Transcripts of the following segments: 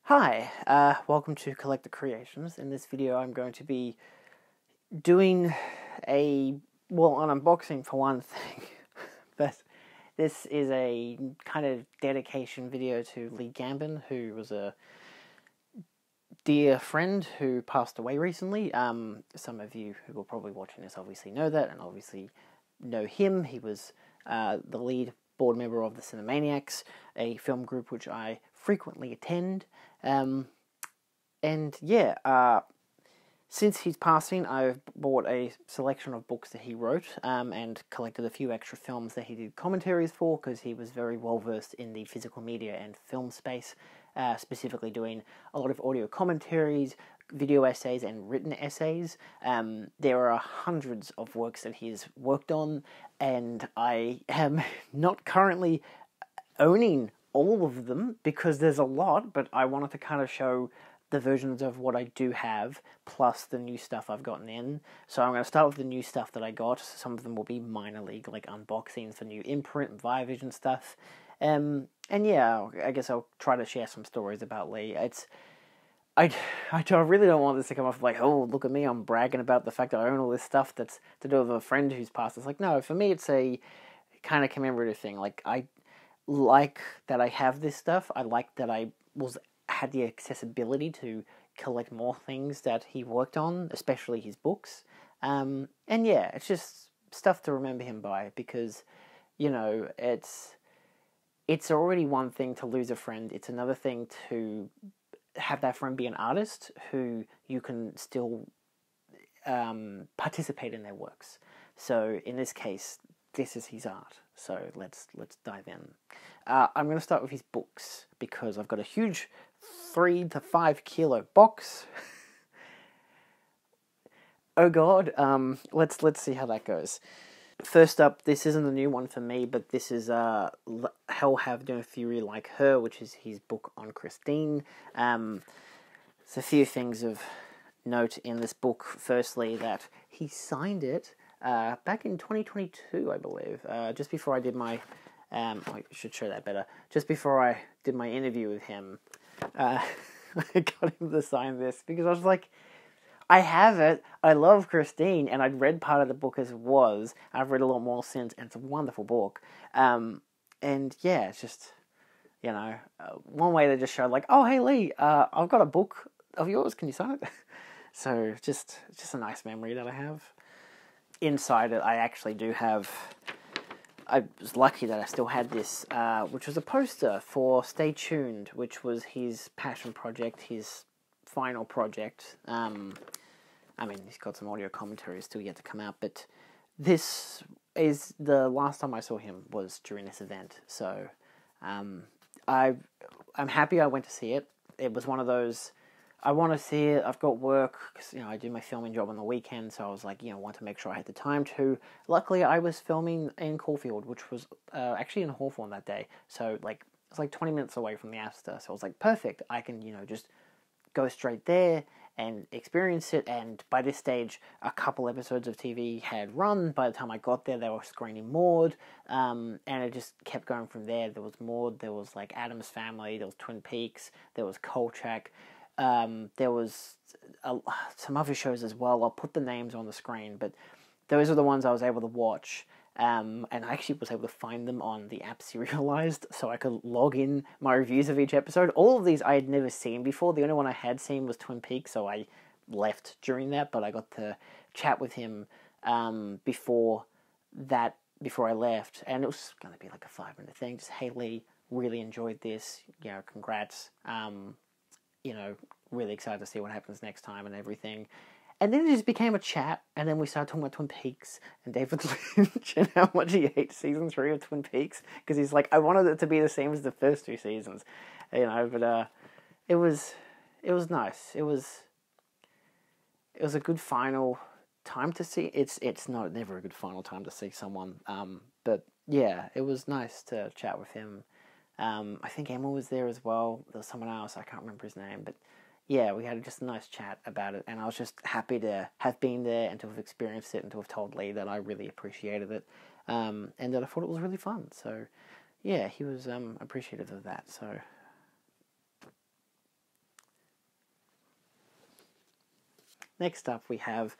Hi, welcome to Collector Creations. In this video I'm going to be doing an unboxing for one thing, but this is a kind of dedication video to Gambin, who was a dear friend who passed away recently. Some of you who are probably watching this obviously know that, and obviously know him. He was the lead board member of the Cinemaniacs, a film group which I frequently attend. Since he's passing, I've bought a selection of books that he wrote, and collected a few extra films that he did commentaries for, because he was very well versed in the physical media and film space, specifically doing a lot of audio commentaries, video essays, and written essays. There are hundreds of works that he's worked on, and I am not currently owning all of them because there's a lot, but I wanted to kind of show the versions of what I do have, plus the new stuff I've gotten in. So I'm going to start with the new stuff that I got. Some of them will be minor league, like unboxings for new imprint and Viavision stuff. And yeah, I guess I'll try to share some stories about Lee. I really don't want this to come off like, oh, look at me, I'm bragging about the fact that I own all this stuff that's to do with a friend who's passed. It's like, no, for me it's a kind of commemorative thing. Like, I like that I have this stuff. I like that I had the accessibility to collect more things that he worked on, especially his books. And yeah, it's just stuff to remember him by, because, you know, it's already one thing to lose a friend. It's another thing to have that friend be an artist who you can still participate in their works. So in this case, this is his art. So let's dive in. I'm going to start with his books, because I've got a huge 3 to 5 kilo box. Oh god, let's see how that goes. First up, this isn't a new one for me, but this is Hell Have No Fury Like Her, which is his book on Christine. There's a few things of note in this book. Firstly, that he signed it back in 2022, I believe, just before I did my, I should show that better, just before I did my interview with him. I got him to sign this, because I was like, I have it, I love Christine, and I'd read part of the book as it was. I've read a lot more since, and it's a wonderful book. And yeah, it's just, you know, one way they just showed, like, oh, hey Lee, I've got a book of yours, can you sign it? So, just a nice memory that I have. Inside it, I actually do have, I was lucky that I still had this, which was a poster for Stay Tuned, which was his passion project, his final project. I mean, he's got some audio commentaries still yet to come out, but this is the last time I saw him was during this event. So I'm happy I went to see it. It was one of those, I want to see it, I've got work, because, you know, I do my filming job on the weekend, so I was like, you know, want to make sure I had the time to. Luckily, I was filming in Caulfield, which was actually in Hawthorne that day, so, like, it's like 20 minutes away from the Astor, so I was like, perfect, I can, you know, just go straight there and experience it. And by this stage, a couple episodes of TV had run. By the time I got there, they were screening Maude, and it just kept going from there. There was Maude, there was, like, Addams Family, there was Twin Peaks, there was Kolchak, there was some other shows as well. I'll put the names on the screen, but those are the ones I was able to watch. And I actually was able to find them on the app Serialized, so I could log in my reviews of each episode. All of these I had never seen before. The only one I had seen was Twin Peaks, so I left during that, but I got to chat with him before I left, and it was going to be like a 5-minute thing. Just, hey Lee, really enjoyed this, you know, congrats, you know, really excited to see what happens next time and everything. And then it just became a chat, and then we started talking about Twin Peaks and David Lynch and how much he hates season 3 of Twin Peaks, because he's like, I wanted it to be the same as the first 2 seasons, you know. But it was nice. It was a good final time to see. It's never a good final time to see someone. But yeah, it was nice to chat with him. I think Emma was there as well. There was someone else, I can't remember his name, but yeah, we had just a nice chat about it, and I was just happy to have been there and to have experienced it and to have told Lee that I really appreciated it, and that I thought it was really fun. So yeah, he was appreciative of that. So Next up we have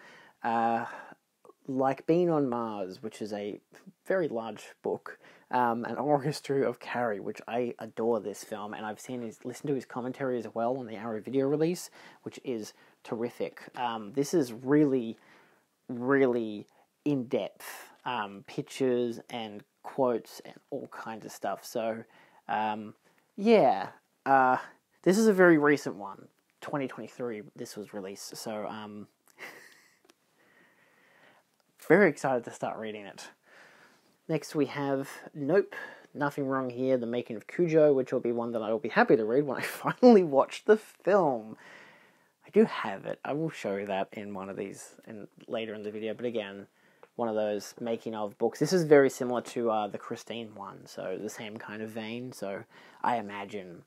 Like Being on Mars, which is a very large book, an oral history of Carrie, which I adore this film, and I've listened to his commentary as well on the Arrow video release, which is terrific. This is really, really in-depth pictures and quotes and all kinds of stuff. So, yeah, this is a very recent one, 2023. This was released, so very excited to start reading it. Next we have Nope, Nothing Wrong Here, The Making of Cujo, which will be one that I will be happy to read when I finally watch the film. I do have it. I will show you that in one of these later in the video, but again, one of those making of books. This is very similar to the Christine one, so the same kind of vein, so I imagine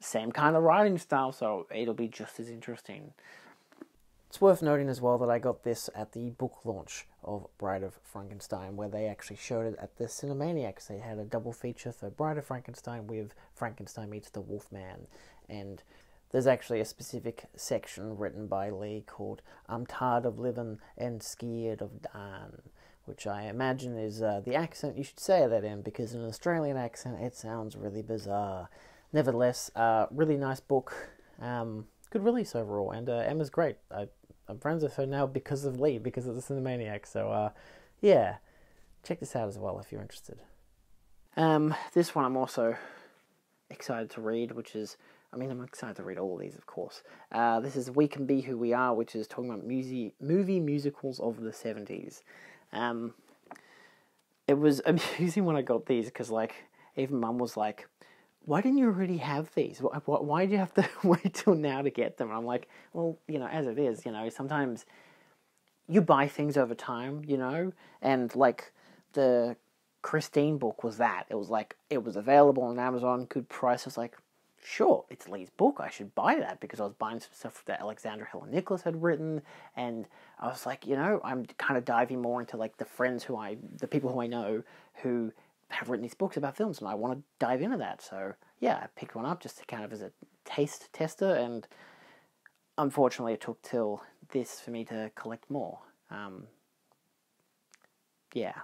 same kind of writing style, so it'll be just as interesting. It's worth noting as well that I got this at the book launch of Bride of Frankenstein, where they actually showed it at the Cinemaniacs. They had a double feature for Bride of Frankenstein with Frankenstein Meets the Wolfman, and there's actually a specific section written by Lee called I'm Tired of Living and Scared of Dying, which I imagine is the accent you should say that in, because in an Australian accent it sounds really bizarre. Nevertheless, really nice book, good release overall, and Emma's great. I'm friends with her now because of Lee, because of the Cinemaniacs, so yeah, check this out as well if you're interested. This one I'm also excited to read, which is, I'm excited to read all of these, of course. This is We Can Be Who We Are, which is talking about movie musicals of the 70s. It was amusing when I got these, because, even Mum was like, why didn't you already have these? Why do you have to wait till now to get them? And I'm like, well, as it is, sometimes you buy things over time, and, the Christine book was that. It was it was available on Amazon, good price. I was like, sure, it's Lee's book, I should buy that, because I was buying some stuff that Alexandra Helen Nicholas had written, and I was like, I'm kind of diving more into, the people who I know who have written these books about films, and I want to dive into that, so, yeah, I picked one up just to kind of as a taste tester, and unfortunately it took till this for me to collect more. Yeah.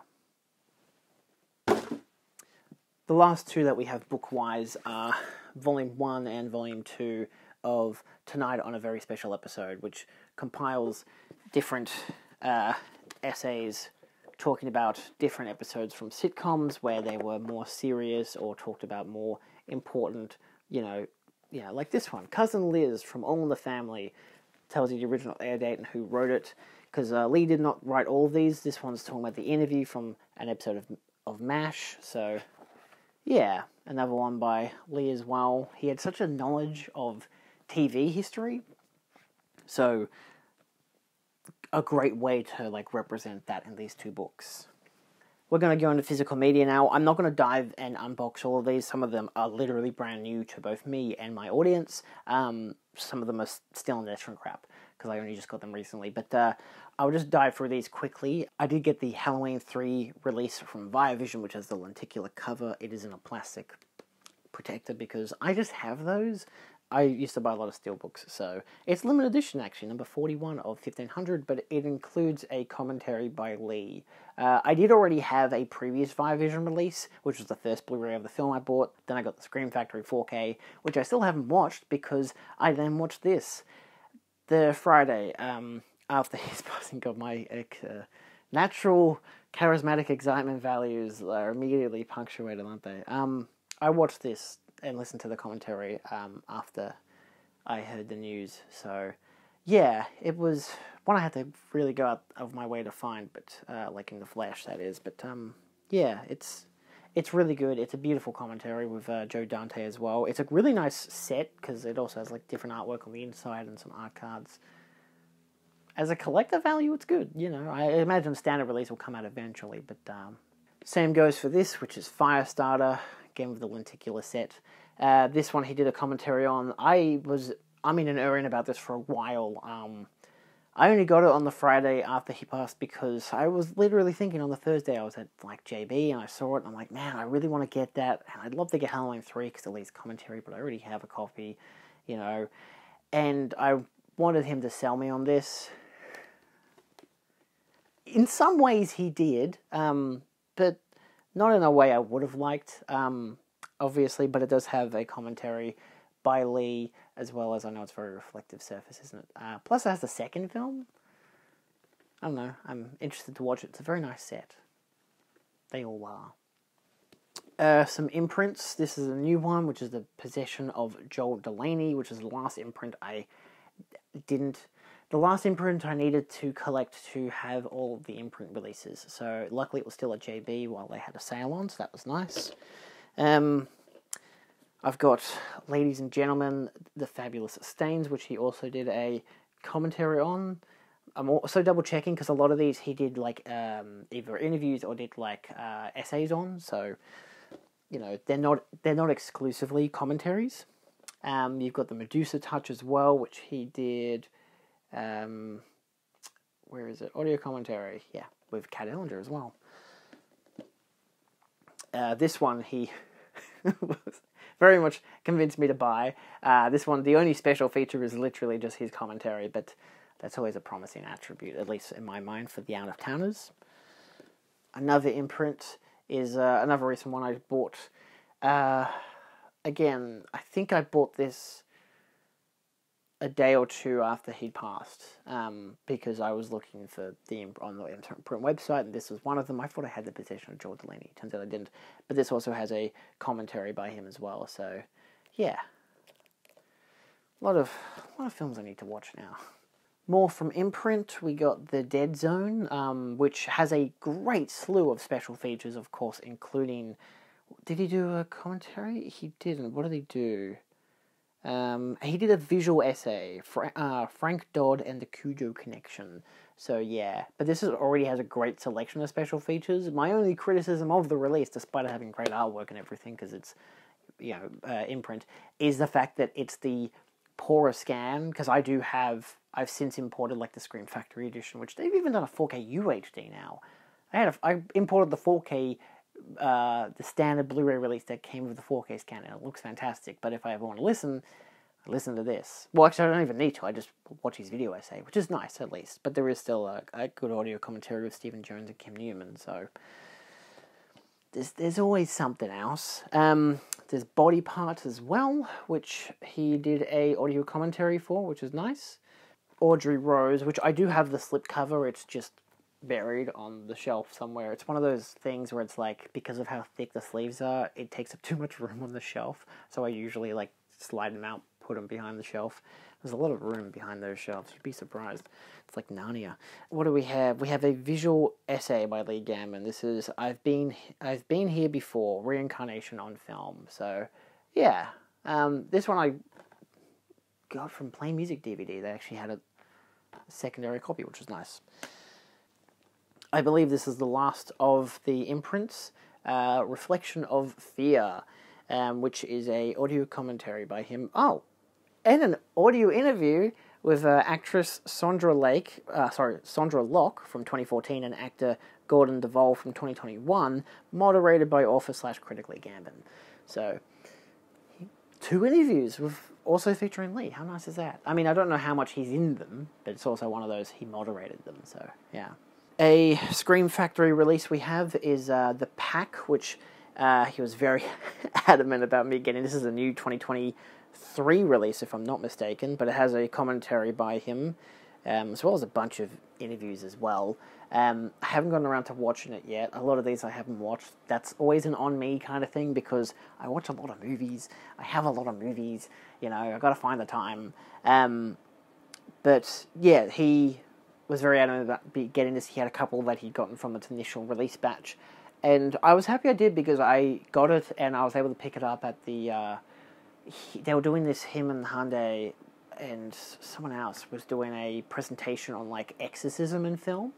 The last two that we have book-wise are Volume 1 and Volume 2 of Tonight on a Very Special Episode, which compiles different essays talking about different episodes from sitcoms where they were more serious or talked about more important, like this one. Cousin Liz from All in the Family tells you the original air date and who wrote it, because Lee did not write all of these. This one's talking about the interview from an episode of MASH, so yeah, another one by Lee as well. He had such a knowledge of TV history, so a great way to represent that in these two books. We're going to go into physical media now. I'm not going to dive and unbox all of these. Some of them are literally brand new to both me and my audience. Some of them are still in their shrink wrap, because I only just got them recently. But I'll just dive through these quickly. I did get the Halloween 3 release from Viavision, which has the lenticular cover. It is in a plastic protector, because I just have those. I used to buy a lot of steelbooks, so it's limited edition actually, number 41 of 1500, but it includes a commentary by Lee. I did already have a previous Viavision release, which was the first Blu-ray of the film I bought. Then I got the Scream Factory 4K, which I still haven't watched, because I then watched this the Friday after his passing. Of my natural charismatic excitement values are immediately punctuated, aren't they? I watched this and listened to the commentary after I heard the news. So, yeah, it was one I had to really go out of my way to find, but in the flesh, that is. But yeah, it's really good. It's a beautiful commentary with Joe Dante as well. It's a really nice set, because it also has different artwork on the inside and some art cards. As a collector value, it's good. I imagine standard release will come out eventually, but same goes for this, which is Firestarter. Again with the lenticular set. This one he did a commentary on. I'm in an urine about this for a while. I only got it on the Friday after he passed, because I was literally thinking on the Thursday I was at JB and I saw it and I'm like, man, I really want to get that, and I'd love to get Halloween 3 because it leaves commentary, but I already have a copy, and I wanted him to sell me on this. In some ways he did, but not in a way I would have liked, obviously, but it does have a commentary by Lee, as well as, I know it's very reflective surface, isn't it? Plus it has the second film. I don't know, I'm interested to watch it. It's a very nice set. They all are. Some imprints. This is a new one, which is The Possession of Joel Delaney, which is the last imprint I didn't... The last imprint I needed to collect to have all of the imprint releases. So luckily it was still at JB while they had a sale on, so that was nice. I've got Ladies and Gentlemen, The Fabulous Stains, which he also did a commentary on. I'm also double checking because a lot of these he did like either interviews or did like essays on. So you know they're not exclusively commentaries. You've got the Medusa Touch as well, which he did. Where is it? Audio commentary. Yeah, with Kat Ellinger as well. This one he was very much convinced me to buy. This one, the only special feature is literally just his commentary, but that's always a promising attribute, at least in my mind, for the out-of-towners. Another imprint is another recent one I bought. Again, I think I bought this a day or two after he'd passed, because I was looking for on the imprint website, and this was one of them. I thought I had The Possession of Joel Delaney. Turns out I didn't. But this also has a commentary by him as well. So, yeah, a lot of films I need to watch now. More from imprint, we got The Dead Zone, which has a great slew of special features, of course, including... Did he do a commentary? He didn't. What did he do? He did a visual essay, Frank Dodd and the Cujo Connection. So yeah, but this already has a great selection of special features. My only criticism of the release, despite it having great artwork and everything, because it's, you know, imprint, is the fact that it's the poorer scan, because I've since imported like the Scream Factory edition, which they've even done a 4K UHD now. I imported the 4K, the standard Blu-ray release that came with the 4K scan, and it looks fantastic. But if I ever want to listen, I listen to this. Well, actually, I don't even need to. I just watch his video essay, which is nice at least. But there is still a good audio commentary with Stephen Jones and Kim Newman, so there's always something else. There's Body Parts as well, which he did a audio commentary for, which is nice. Audrey Rose, which I do have the slipcover. It's just buried on the shelf somewhere. It's one of those things where it's like, because of how thick the sleeves are, it takes up too much room on the shelf. So I usually like slide them out, put them behind the shelf. There's a lot of room behind those shelves. You'd be surprised. It's like Narnia. What do we have? We have a visual essay by Lee Gambin. This is I've Been Here Before, Reincarnation on Film. So yeah, this one I got from Play Music DVD. They actually had a secondary copy, which was nice. I believe this is the last of the imprints. Reflection of Fear, which is a audio commentary by him. Oh, and an audio interview with actress Sondra Locke from 2014 and actor Gordon Duvall from 2021, moderated by author/critic Lee Gambin. So, 2 interviews with also featuring Lee. How nice is that? I mean, I don't know how much he's in them, but it's also one of those he moderated them. So yeah. A Scream Factory release we have is The Pack, which he was very adamant about me getting. This is a new 2023 release, if I'm not mistaken, but it has a commentary by him, as well as a bunch of interviews as well. I haven't gotten around to watching it yet. A lot of these I haven't watched. That's always an on-me kind of thing, because I watch a lot of movies. I have a lot of movies. You know, I've got to find the time. But yeah, he was very adamant about getting this. He had a couple that he'd gotten from its initial release batch, and I was happy I did, because I got it and I was able to pick it up at the they were doing this, him and Hyundai and someone else was doing a presentation on like exorcism in film.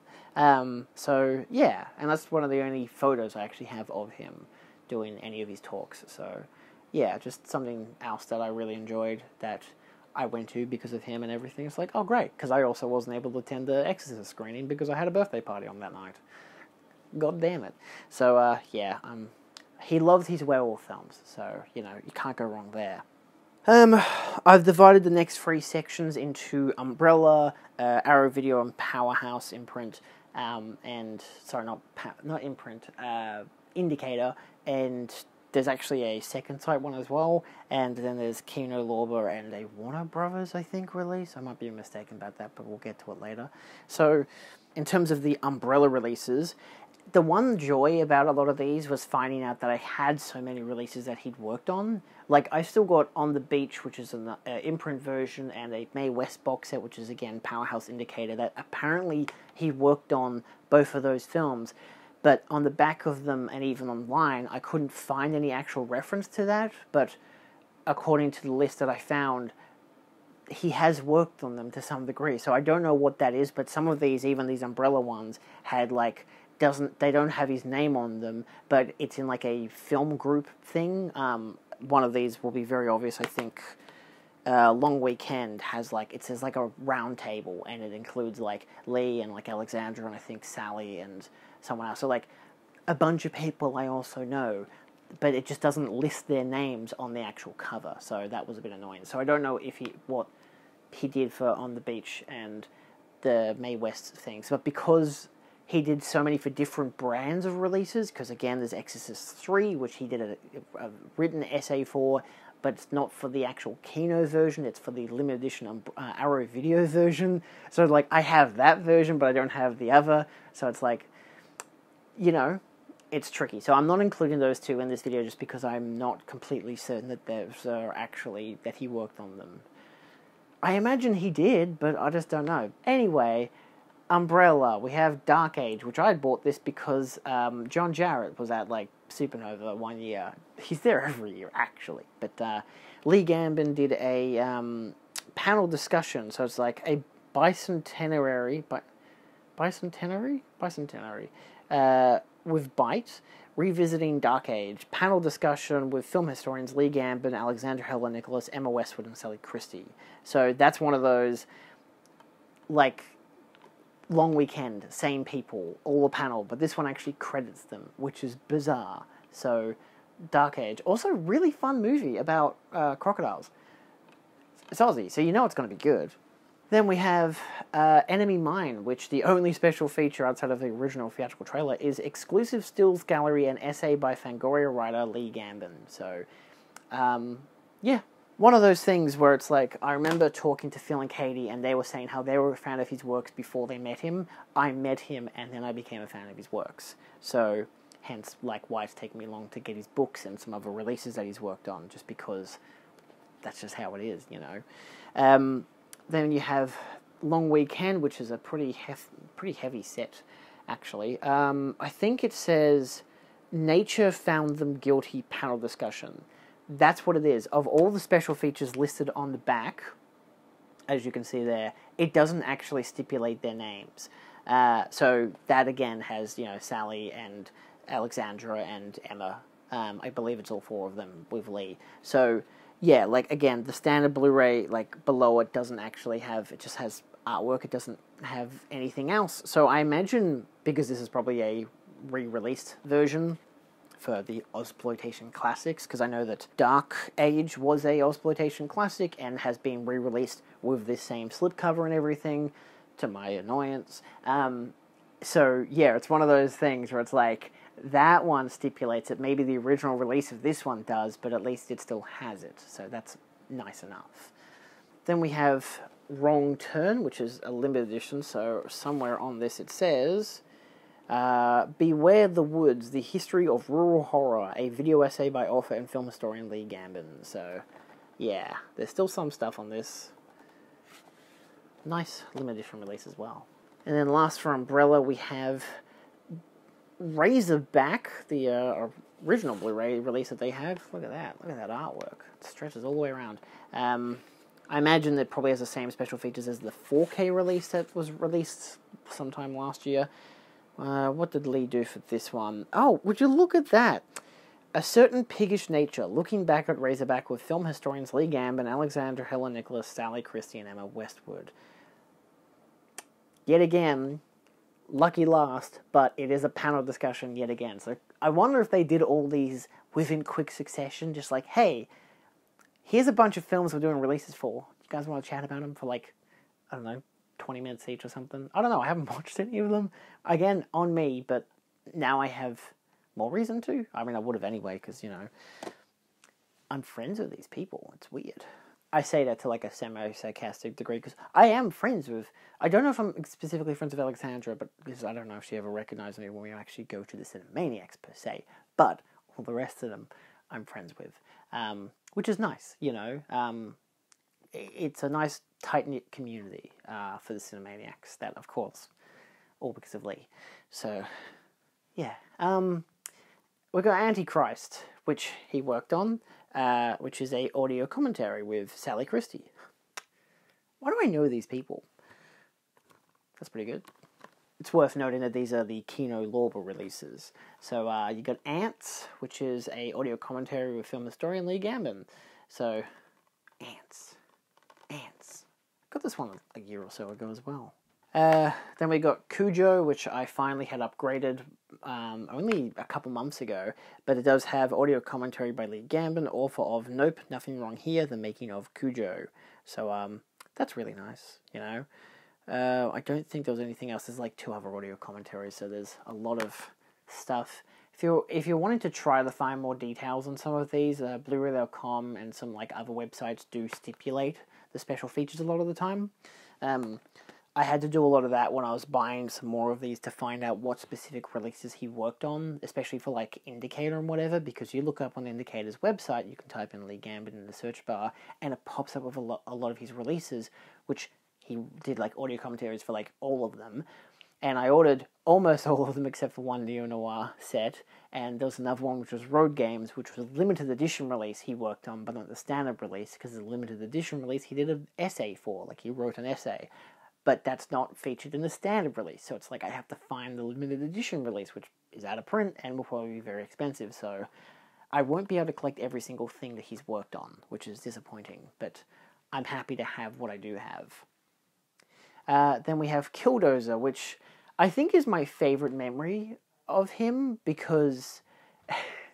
So yeah, and that's one of the only photos I actually have of him doing any of his talks. So yeah, just something else that I really enjoyed that I went to because of him and everything. It's like, oh great, because I also wasn't able to attend the Exorcist screening because I had a birthday party on that night. God damn it. So yeah, he loves his werewolf films, so you know, you can't go wrong there. I've divided the next 3 sections into Umbrella, Arrow Video, and Powerhouse Imprint, and sorry, not Imprint, Indicator, and there's actually a second site one as well, and then there's Kino, Lorber, and a Warner Brothers, I think, release. I might be mistaken about that, but we'll get to it later. So, in terms of the Umbrella releases, the one joy about a lot of these was finding out that I had so many releases that he'd worked on. Like, I still got On the Beach, which is an imprint version, and a Mae West box set, which is, again, Powerhouse Indicator, that apparently he worked on both of those films. But on the back of them, and even online, I couldn't find any actual reference to that. But according to the list that I found, he has worked on them to some degree. So I don't know what that is, but some of these, even these Umbrella ones, had, like, they don't have his name on them, but it's in, like, a film group thing. One of these will be very obvious, I think. Long Weekend has, like, it says, like, a round table, and it includes, like, Lee and, like, Alexandra and I think Sally and someone else. So, like, a bunch of people I also know, but it just doesn't list their names on the actual cover, so that was a bit annoying. So I don't know if what he did for On the Beach and the Mae West things, but because he did so many for different brands of releases, because again, there's Exorcist 3, which he did a written essay for, but it's not for the actual Kino version, it's for the limited edition Arrow Video version. So, like, I have that version, but I don't have the other, so it's like, you know, it's tricky. So I'm not including those two in this video just because I'm not completely certain that those are actually, that he worked on them. I imagine he did, but I just don't know. Anyway, Umbrella, we have Dark Age, which I had bought this because John Jarrett was at, like, Supernova one year. He's there every year, actually. But Lee Gambin did a panel discussion, so it's like a bicentenary with Byte, revisiting Dark Age, panel discussion with film historians Lee Gambin, Alexandra Helen Nicholas, Emma Westwood, and Sally Christie. So that's one of those, like, Long Weekend, same people, all the panel, but this one actually credits them, which is bizarre. So, Dark Age. Also, really fun movie about crocodiles. It's Aussie, so you know it's going to be good. Then we have Enemy Mine, which the only special feature outside of the original theatrical trailer is exclusive stills gallery and essay by Fangoria writer Lee Gambin. So, yeah. One of those things where it's like, I remember talking to Phil and Katie, and they were saying how they were a fan of his works before they met him. I met him, and then I became a fan of his works. So, hence, like, why it's taken me long to get his books and some other releases that he's worked on, just because that's just how it is, you know. Then you have Long Weekend, which is a pretty heavy set, actually. I think it says, Nature Found Them Guilty panel discussion. That's what it is. Of all the special features listed on the back, as you can see there, it doesn't actually stipulate their names. So that, again, has, you know, Sally and Alexandra and Emma. I believe it's all 4 of them with Lee. So, yeah, like, again, the standard Blu-ray, like, below it doesn't actually have, it just has artwork, it doesn't have anything else. So I imagine, because this is probably a re-released version for the Ozploitation classics, because I know that Dark Age was a Ozploitation classic and has been re-released with this same slipcover and everything, to my annoyance. So, yeah, it's one of those things where it's like, that one stipulates it. Maybe the original release of this one does, but at least it still has it, so that's nice enough. Then we have Wrong Turn, which is a limited edition, so somewhere on this it says, Beware the Woods, The History of Rural Horror, a video essay by author and film historian Lee Gambin. So, yeah, there's still some stuff on this. Nice limited edition release as well. And then last for Umbrella, we have Razorback, the original Blu-ray release that they have. Look at that artwork. It stretches all the way around. I imagine it probably has the same special features as the 4K release that was released sometime last year. What did Lee do for this one? Oh, would you look at that? A Certain Piggish Nature, looking back at Razorback with film historians Lee Gambin, Alexandra Helen Nicholas, Sally Christie, and Emma Westwood. Yet again, lucky last, but it is a panel discussion yet again. So I wonder if they did all these within quick succession, just like, hey, here's a bunch of films we're doing releases for. You guys want to chat about them for like, I don't know, 20 minutes each or something? I don't know, I haven't watched any of them. Again, on me, but now I have more reason to. I mean, I would have anyway, because, you know, I'm friends with these people. It's weird. I say that to like a semi-sarcastic degree, because I am friends with... I don't know if I'm specifically friends with Alexandra, but because I don't know if she ever recognized me when we actually go to the Cinemaniacs, per se. But all the rest of them, I'm friends with. Which is nice, you know. It's a nice, tight-knit community for the Cinemaniacs. That, of course, all because of Lee. So, yeah. We've got Antichrist, which he worked on, which is a audio commentary with Sally Christie. Why do I know these people? That's pretty good. It's worth noting that these are the Kino Lorber releases. So you got Ants, which is a audio commentary with film historian Lee Gambin. So, Ants. Got this one a year or so ago as well. Then we got Cujo, which I finally had upgraded only a couple months ago, but it does have audio commentary by Lee Gambin, author of Nope, Nothing Wrong Here, The Making of Cujo. So that's really nice, you know. I don't think there was anything else. There's like 2 other audio commentaries, so there's a lot of stuff. If you're wanting to try to find more details on some of these, Blu-ray.com and some like other websites do stipulate the special features a lot of the time. I had to do a lot of that when I was buying some more of these to find out what specific releases he worked on, especially for like Indicator and whatever, because you look up on Indicator's website, you can type in Lee Gambin in the search bar, and it pops up with a lot of his releases, which he did like audio commentaries for like all of them. And I ordered almost all of them except for one neo-noir set, and there was another one which was Road Games, which was a limited edition release he worked on, but not the standard release, because the limited edition release he did an essay for, like he wrote an essay. But that's not featured in the standard release, so it's like I have to find the limited edition release, which is out of print and will probably be very expensive, so I won't be able to collect every single thing that he's worked on, which is disappointing, but I'm happy to have what I do have. Then we have Killdozer, which I think is my favourite memory of him, because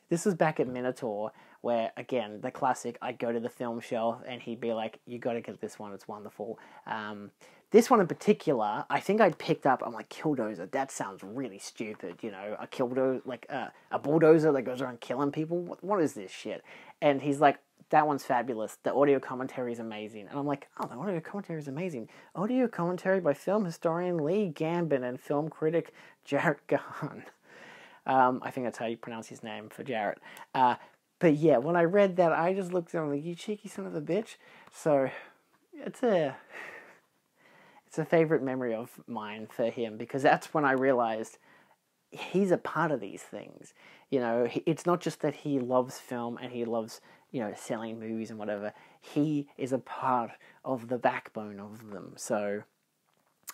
this was back at Minotaur, where, again, the classic, I'd go to the film shelf and he'd be like, you got to get this one, it's wonderful. This one in particular, I think I picked up, I'm like, Killdozer, that sounds really stupid, you know, a killdozer, like a bulldozer that goes around killing people, what is this shit? And he's like, that one's fabulous, the audio commentary is amazing. And I'm like, oh, the audio commentary is amazing. Audio commentary by film historian Lee Gambin and film critic Jarrett Gahan. I think that's how you pronounce his name for Jarrett. But yeah, when I read that, I just looked at him like, you cheeky son of a bitch. So, it's a favourite memory of mine for him, because that's when I realised he's a part of these things. You know, it's not just that he loves film and he loves, you know, selling movies and whatever. He is a part of the backbone of them. So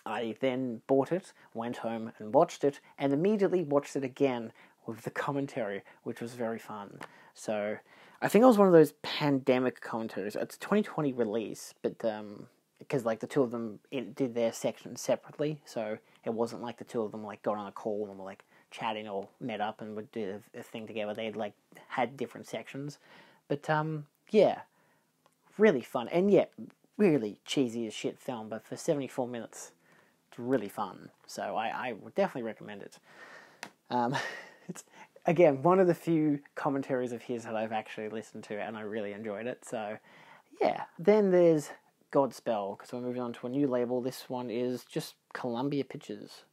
I then bought it, went home and watched it, and immediately watched it again with the commentary, which was very fun. So I think it was one of those pandemic commentaries. It's a 2020 release, but because like the two of them did their sections separately, so it wasn't like the two of them like got on a call and were like chatting or met up and would do a thing together. They had different sections, but yeah, really fun, and yeah, really cheesy as shit film, but for 74 minutes, it's really fun. So I would definitely recommend it. It's again one of the few commentaries of his that I've actually listened to, and I really enjoyed it. So yeah, then there's Godspell, because we're moving on to a new label. This one is just Columbia Pictures.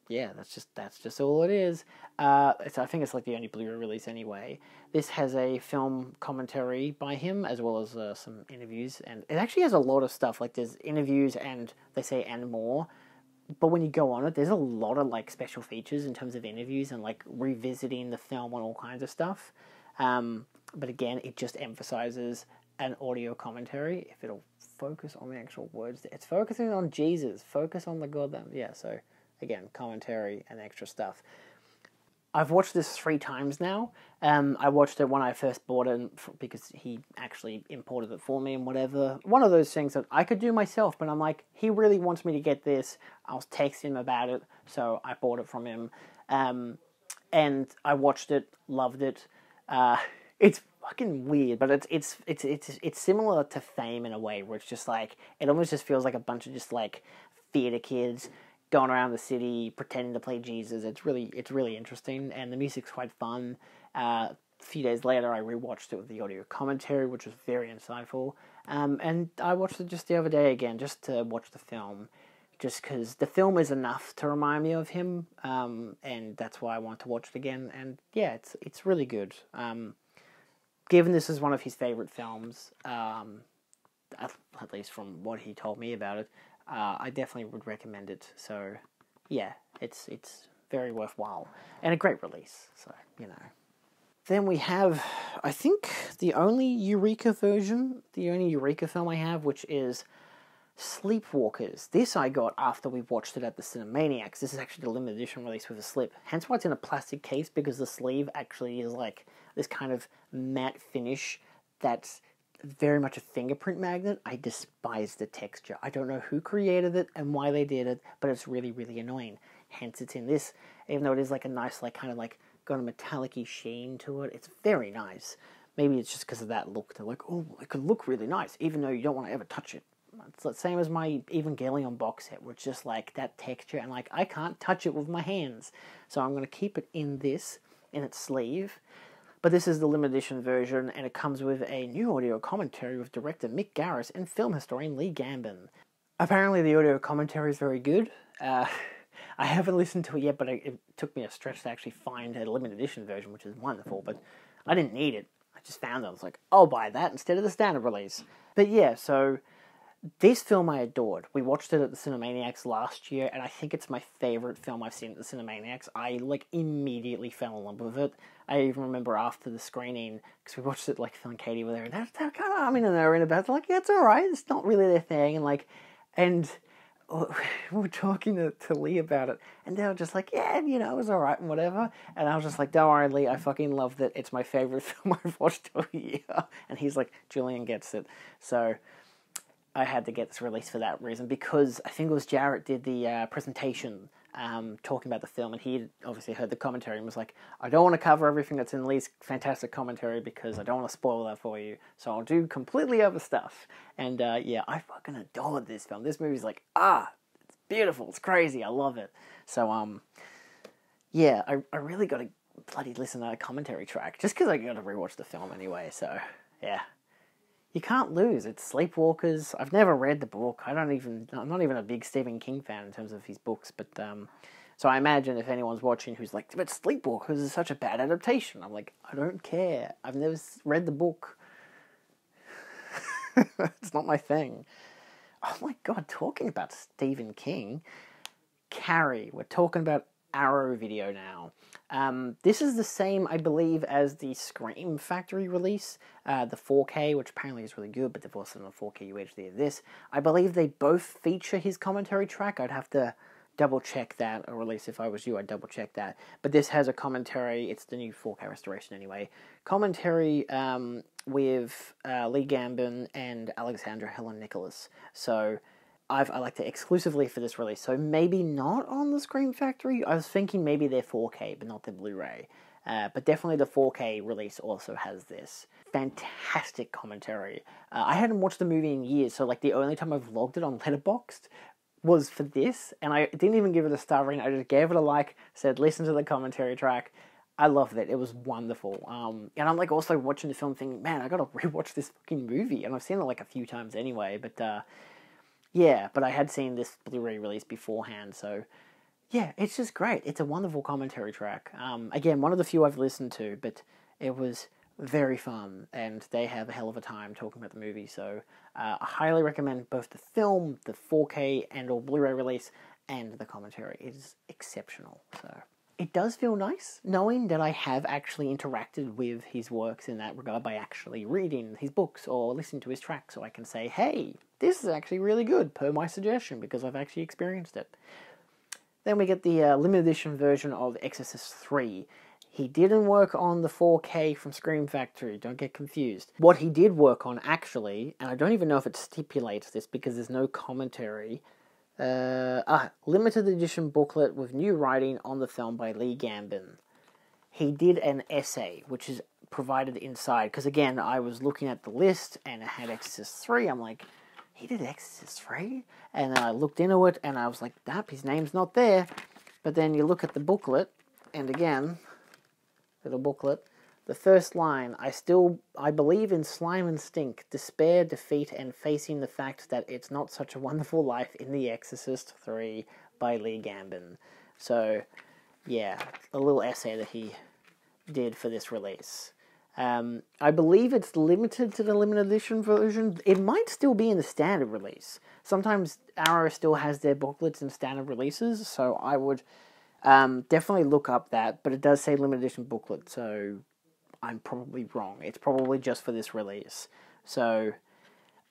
Yeah, that's just all it is. I think it's like the only Blu-ray release anyway. This has a film commentary by him, as well as some interviews, and it actually has a lot of stuff. Like there's interviews and they say and more. But when you go on it, there's a lot of like special features in terms of interviews and like revisiting the film and all kinds of stuff. But again, it just emphasizes an audio commentary. If it'll focus on the actual words, it's focusing on Jesus. Focus on the goddamn... Yeah, so again, commentary and extra stuff. I've watched this 3 times now. I watched it when I first bought it because he actually imported it for me and whatever. One of those things that I could do myself, but I'm like, he really wants me to get this. I was texting him about it, so I bought it from him. And I watched it, loved it. It's fucking weird, but it's similar to Fame in a way, where it's just like, it almost just feels like a bunch of just like theater kids going around the city pretending to play Jesus. It's really interesting, and the music's quite fun. A few days later, I rewatched it with the audio commentary, which was very insightful. And I watched it just the other day again, just to watch the film, just because the film is enough to remind me of him, and that's why I want to watch it again. And yeah, it's really good. Given this is one of his favorite films, at least from what he told me about it, I definitely would recommend it. So yeah, it's very worthwhile and a great release. So Then we have, I think, the only Eureka version, the only Eureka film I have, which is Sleepwalkers. This I got after we watched it at the Cinemaniacs. This is actually the limited edition release with a slip. Hence why it's in a plastic case, because the sleeve actually is like this kind of matte finish that's very much a fingerprint magnet. I despise the texture. I don't know who created it and why they did it, but it's really, really annoying. Hence it's in this, even though it is like a nice, like kind of like got a metallic-y sheen to it. It's very nice. Maybe it's just because of that look. They're like, oh, it could look really nice, even though you don't want to ever touch it. It's the same as my Evangelion box set, where it's just like that texture, and like I can't touch it with my hands. So I'm going to keep it in this, in its sleeve. But this is the limited edition version, and it comes with a new audio commentary with director Mick Garris and film historian Lee Gambin. Apparently the audio commentary is very good. I haven't listened to it yet, but it took me a stretch to actually find a limited edition version, which is wonderful, but I didn't need it. I just found it. I was like, I'll buy that instead of the standard release. But yeah, so this film I adored. We watched it at the Cinemaniacs last year, and I think it's my favorite film I've seen at the Cinemaniacs. I, like, immediately fell in love with it. I even remember after the screening, because we watched it, like, Phil and Katie were there, and they're kind of arming and they're in about it. They're like, yeah, it's alright, it's not really their thing, and we were talking to Lee about it, and they were just like, yeah, it was alright and whatever, and I was just like, don't worry, Lee, I fucking loved it, it's my favourite film I've watched all year, and he's like, Julian gets it, so I had to get this release for that reason, because I think it was Jarrett did the presentation talking about the film, and he obviously heard the commentary and was like, I don't want to cover everything that's in Lee's fantastic commentary because I don't want to spoil that for you, so I'll do completely other stuff. And yeah, I fucking adored this film. This movie's like, it's beautiful, it's crazy, I love it. So yeah, I really got to bloody listen to that commentary track, just because I got to rewatch the film anyway, so yeah. You can't lose. It's Sleepwalkers. I've never read the book. I'm not even a big Stephen King fan in terms of his books, but so I imagine if anyone's watching who's like, but Sleepwalkers is such a bad adaptation, I'm like, I don't care. I've never read the book. It's not my thing. Oh my god, talking about Stephen King, Carrie. We're talking about Arrow Video now. This is the same, I believe, as the Scream Factory release, the 4K, which apparently is really good, but they've also done a 4K UHD of this. I believe they both feature his commentary track. I'd have to double-check that, or at least if I was you, I'd double-check that. But this has a commentary, it's the new 4K restoration anyway, commentary with Lee Gambin and Alexandra Helen Nicholas. So I like to exclusively for this release, so maybe not on the Scream Factory. I was thinking maybe they're 4K, but not the Blu-ray. But definitely the 4K release also has this. Fantastic commentary. I hadn't watched the movie in years, so like the only time I've logged it on Letterboxd was for this, and I didn't even give it a star rating. I just gave it a like, said listen to the commentary track. I loved it. It was wonderful. And I'm like also watching the film thinking, man, I gotta rewatch this fucking movie, and I've seen it like a few times anyway, but yeah, but I had seen this Blu-ray release beforehand, so yeah, it's just great. It's a wonderful commentary track. Again, one of the few I've listened to, but it was very fun, and they have a hell of a time talking about the movie, so I highly recommend both the film, the 4K and or Blu-ray release, and the commentary. It is exceptional, so it does feel nice knowing that I have actually interacted with his works in that regard by actually reading his books or listening to his tracks, so I can say, hey, this is actually really good, per my suggestion, because I've actually experienced it. Then we get the limited edition version of Exorcist 3. He didn't work on the 4K from Scream Factory, don't get confused. What he did work on, actually, and I don't even know if it stipulates this because there's no commentary, limited edition booklet with new writing on the film by Lee Gambin. He did an essay, which is provided inside. Because again, I was looking at the list and it had Exorcist 3. I'm like, he did Exorcist 3? And then I looked into it and I was like, nope, his name's not there. But then you look at the booklet, and again, little booklet, the first line, I believe in slime and stink, despair, defeat, and facing the fact that it's not such a wonderful life in The Exorcist 3 by Lee Gambin. So, yeah, a little essay that he did for this release. I believe it's limited to the limited edition version. It might still be in the standard release. Sometimes Arrow still has their booklets in standard releases, so I would definitely look up that, but it does say limited edition booklet, so I'm probably wrong. It's probably just for this release. So,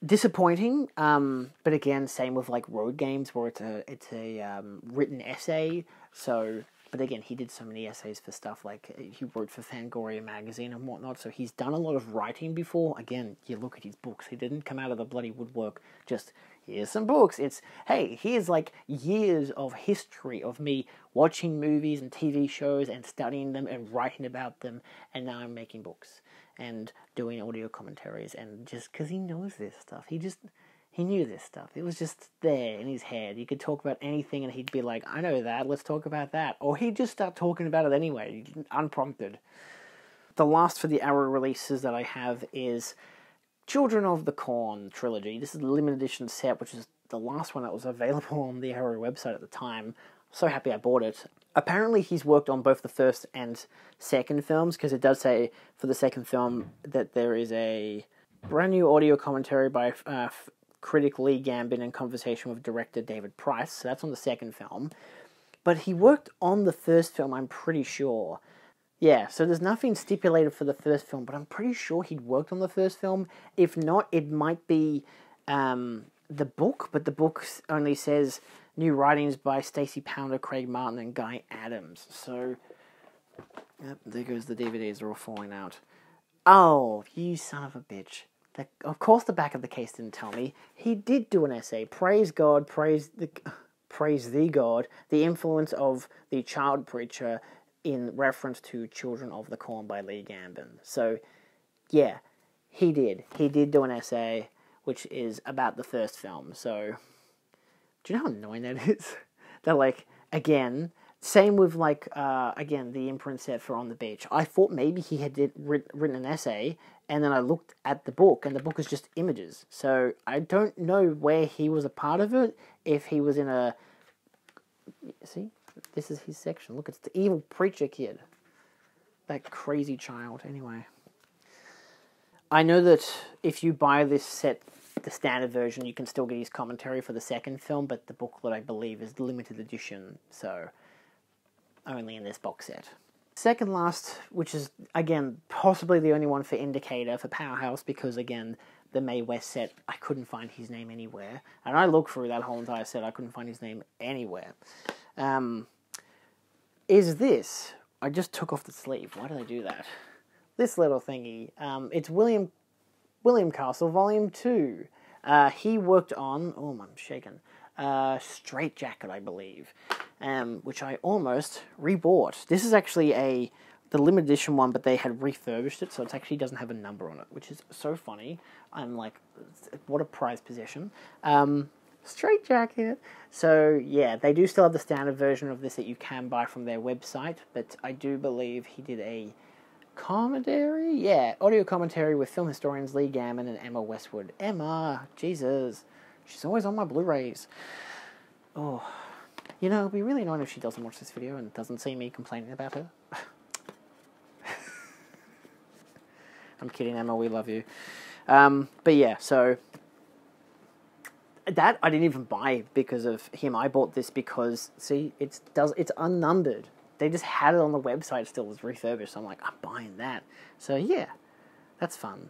disappointing, but again, same with like Road Games, where it's a written essay, so... But again, he did so many essays for stuff like he wrote for Fangoria magazine and whatnot, so he's done a lot of writing before. Again, you look at his books, he didn't come out of the bloody woodwork, just, here's some books. It's, hey, here's like years of history of me watching movies and TV shows and studying them and writing about them, and now I'm making books and doing audio commentaries, and just because he knows this stuff, he knew this stuff. It was just there in his head. You could talk about anything and he'd be like, I know that, let's talk about that. Or he'd just start talking about it anyway, unprompted. The last for the Arrow releases that I have is Children of the Corn trilogy. This is the limited edition set, which is the last one that was available on the Arrow website at the time. So happy I bought it. Apparently he's worked on both the first and second films, because it does say for the second film that there is a brand new audio commentary by... critic Lee Gambin in conversation with director David Price, so that's on the second film. But he worked on the first film, I'm pretty sure. Yeah, so there's nothing stipulated for the first film, but I'm pretty sure he'd worked on the first film. If not, it might be the book, but the book only says new writings by Stacey Pounder, Craig Martin, and Guy Adams. So, yep, there goes the DVDs, they're all falling out. Oh, you son of a bitch. Of course the back of the case didn't tell me. He did do an essay. Praise God, praise the God, the influence of the child preacher in reference to Children of the Corn by Lee Gambin. So, yeah, he did. He did do an essay, which is about the first film. So, do you know how annoying that is? That, like, again... Same with, like, again, the imprint set for On the Beach. I thought maybe he had written an essay, and then I looked at the book, and the book is just images. So I don't know where he was a part of it, if he was in a... See? This is his section. Look, it's the evil preacher kid. That crazy child. Anyway. I know that if you buy this set, the standard version, you can still get his commentary for the second film, but the booklet, I believe, is limited edition, so... only in this box set. Second last, which is, again, possibly the only one for Indicator, for Powerhouse, because, again, the Mae West set, I couldn't find his name anywhere. And I looked through that whole entire set, I couldn't find his name anywhere. Is this, I just took off the sleeve, why did I do that? This little thingy, it's William Castle, Volume 2. He worked on, oh, I'm shaking, Straight Jacket, I believe. Which I almost rebought. This is actually the limited edition one, but they had refurbished it, so it actually doesn't have a number on it, which is so funny. I'm like, what a prized possession. Straight Jacket. So, yeah, they do still have the standard version of this that you can buy from their website, but I do believe he did a commentary? Yeah, audio commentary with film historians Lee Gambin and Emma Westwood. Emma, Jesus. She's always on my Blu-rays. Oh... You know, it'd be really annoying if she doesn't watch this video and doesn't see me complaining about her. I'm kidding, Emma, we love you. But yeah, so... That I didn't even buy because of him. I bought this because, see, it's unnumbered. They just had it on the website still as refurbished, so I'm like, I'm buying that. So yeah, that's fun.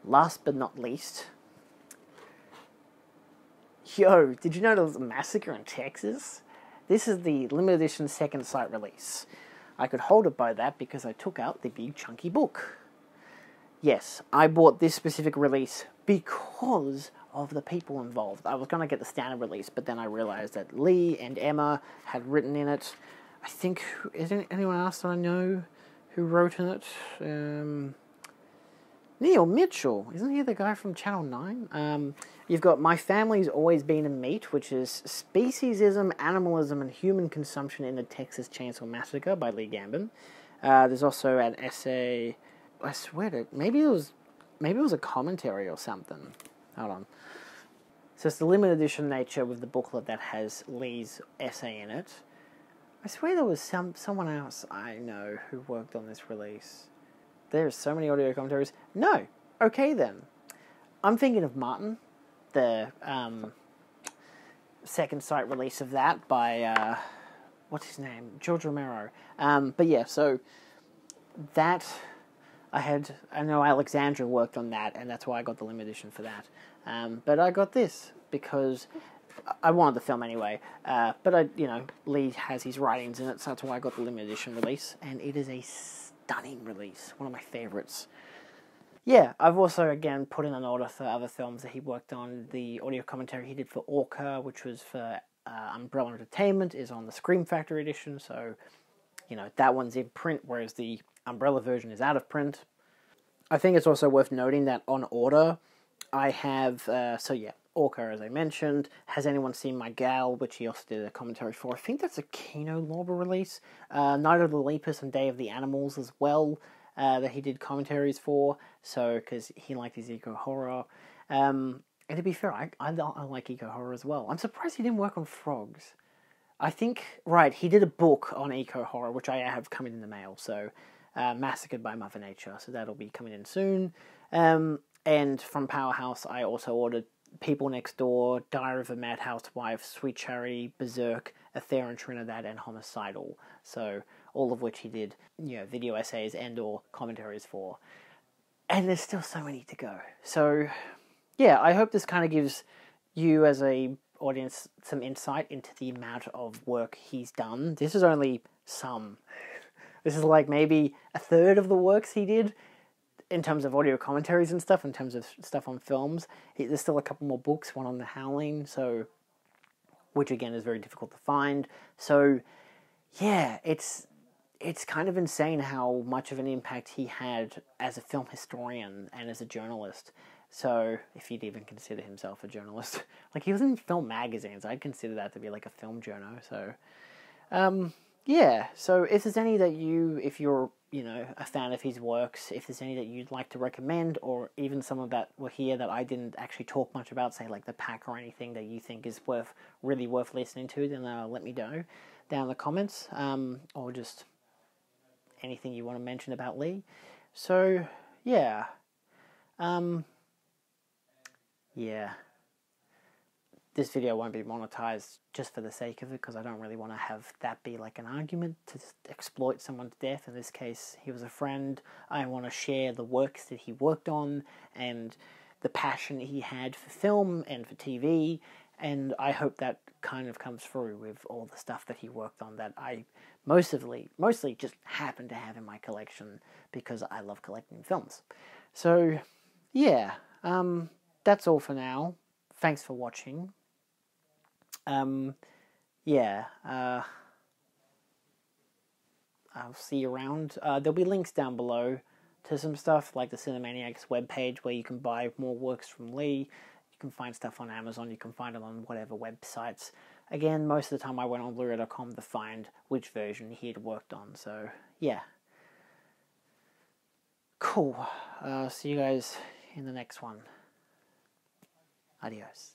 Last but not least... Yo, did you know there was a massacre in Texas? This is the limited edition second sight release. I could hold it by that because I took out the big chunky book. Yes, I bought this specific release because of the people involved. I was going to get the standard release, but then I realized that Lee and Emma had written in it. I think, is there anyone else that I know who wrote in it. Neil Mitchell, isn't he the guy from Channel 9? You've got My Family's Always Been a Meat, which is Speciesism, Animalism, and Human Consumption in the Texas Chainsaw Massacre by Lee Gambin. There's also an essay, I swear to, maybe it was a commentary or something. Hold on. So it's the limited edition nature with the booklet that has Lee's essay in it. I swear there was someone else I know who worked on this release. There's so many audio commentaries. No. Okay then. I'm thinking of Martin, the second sight release of that by, what's his name? George Romero. But yeah, so that, I know Alexandra worked on that, and that's why I got the limited edition for that. But I got this because I wanted the film anyway. But Lee has his writings in it, so that's why I got the limited edition release, and it is a stunning release, one of my favourites. Yeah, I've also, again, put in an order for other films that he worked on. The audio commentary he did for Orca, which was for Umbrella Entertainment, is on the Scream Factory edition, so, that one's in print, whereas the Umbrella version is out of print. I think it's also worth noting that on order, I have, Orca, as I mentioned. Has Anyone Seen My Gal, which he also did a commentary for. I think that's a Kino Lorber release. Night of the Lepus and Day of the Animals as well, that he did commentaries for, so, because he liked his eco-horror. And to be fair, I like eco-horror as well. I'm surprised he didn't work on frogs. I think, right, he did a book on eco-horror, which I have coming in the mail, so, Massacred by Mother Nature, so that'll be coming in soon. And from Powerhouse, I also ordered People Next Door, Diary of a Mad Housewife, Sweet Cherry, Berserk, A Fair in Trinidad, and Homicidal. So, all of which he did, video essays and or commentaries for. And there's still so many to go. So, yeah, I hope this kind of gives you as a audience some insight into the amount of work he's done. This is only some. This is like maybe a third of the works he did, in terms of audio commentaries and stuff, in terms of stuff on films. There's still a couple more books, one on The Howling, which again is very difficult to find. So, yeah, it's kind of insane how much of an impact he had as a film historian and as a journalist. So, if you'd even consider himself a journalist. Like, he was in film magazines. I'd consider that to be like a film journo. So, yeah. So, if there's any that if you're a fan of his works, if there's any that you'd like to recommend, or even some of that were here that I didn't actually talk much about, say like The Pack or anything that you think is really worth listening to, then let me know down in the comments, or just anything you want to mention about Lee. So, yeah. Yeah. This video won't be monetized just for the sake of it, because I don't really want to have that be like an argument to exploit someone to death. In this case, he was a friend. I want to share the works that he worked on and the passion he had for film and for TV, and I hope that kind of comes through with all the stuff that he worked on that I mostly just happen to have in my collection because I love collecting films. So, yeah, that's all for now. Thanks for watching. I'll see you around. There'll be links down below to some stuff, like the Cinemaniacs webpage, where you can buy more works from Lee. You can find stuff on Amazon, you can find it on whatever websites. Again, most of the time I went on bluray.com to find which version he had worked on, so, yeah. Cool. See you guys in the next one. Adios.